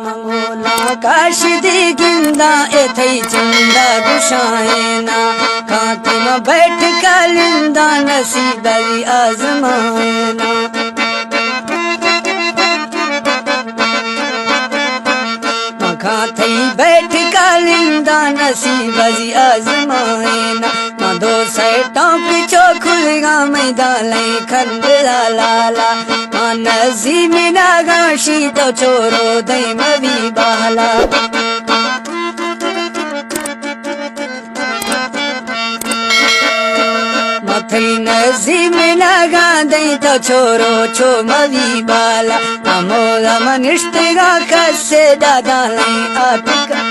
मंगोला काश दी गिंदा एथई चंदा गुशाएना खाते में बैठ कालिंदा नसीब आजमाएना खाते बैठ कालिंदा नसीब आजमाएना मधो सैटों पिछो खुलगा मैदाले खंडला लाला नजी मिना गाशी तो छोरो दई मवी बाला मथई नजी मिना गादई तो छोरो छो मवी बाला अमोला मनिष्ठगा कसे दादा लई आतिका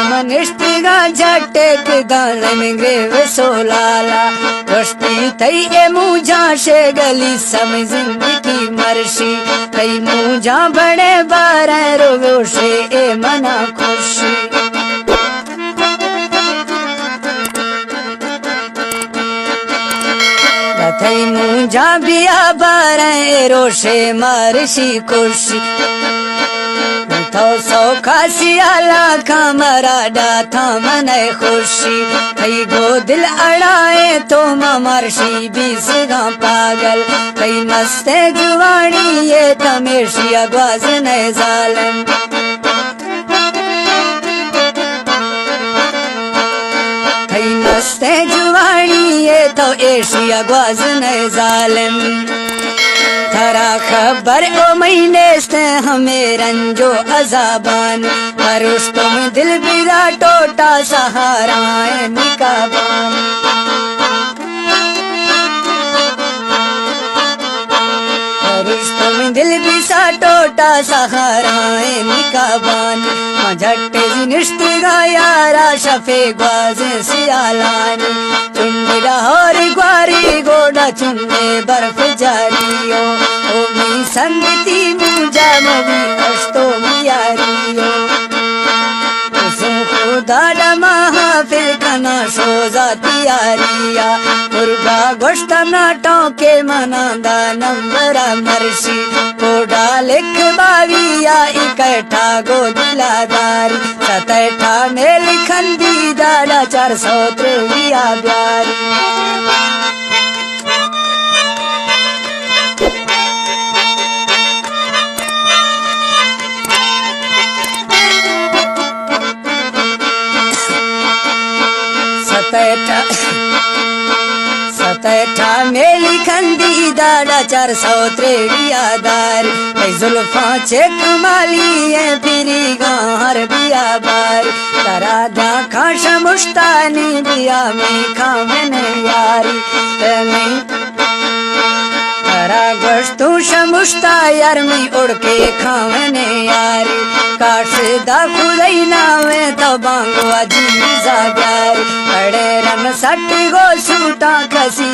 मनिष्ठगा झटक दालन ग्रेव सोलाला रोशनी तई ए मुझा शे गली सम जिंदगी मरशी तई मुझा बड़े बारे रोशे ए मना खुशी तई मुझा बिया बारे रोशे मरशी खुशी तो सौखा सियाला कमरा डाथा मने खुशी कई गो दिल अड़ाए तो ममरशी बीसगा पागल कई मस्ते जुवानी ये तमेशी अगवाज ने जालन कई मस्ते जुवानी ये तो एशी अगवाज ने जालिम थरा खबर ओ महीने से हमें रंजो अजाबान परुष तुम दिल बिरा टोटा सहारा निकाबान परुष तुम दिल बिसा टोटा सहारा निकाबान झट्टे जिनिश्त गायारा शफे ग्वाजे सियालानी चुंडी लाहौर ग्वारी गोडा चुंडे बर्फ जारियो ओ मी संगती मुझा मवी अश्तो मियारियो खुदा महाफिल कना शोजा तियारिया मुर्गा गोश्त नाटों के मनादा नंबरा मरशी कोडा लिख बाविया इकट्ठा गो दिलादारी सतैठा में लिखन दी दाड़ा 403 प्यारी सतैठा में लिखन दी दाड़ा 403 दारी जुल्फा चेक माली है फिरी गार बिया बारी तरा दा खाश मुश्तानी बिया में खामन यारी नहीं तरा गश्तू शमुश्ता यार में उड़ के खामन यारी काश दा खुदई नावे तो बांगवा जीजा प्यारी अड़े रन सट गो सूटा खसी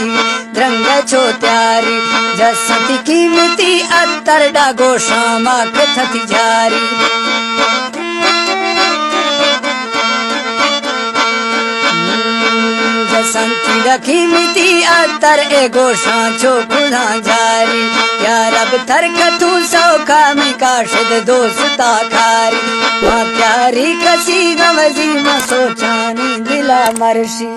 द्रंग छो त्यारी जसती कीमती अत्तर डा गोशा माक थती जारी जसंती कीमती अत्तर ए गोशा छो खुदा जारी यार अब थरक तू सौखा में काशद दोस्ता खारी मां प्यारी कसी गवजी में सोचानी दिला मरशी।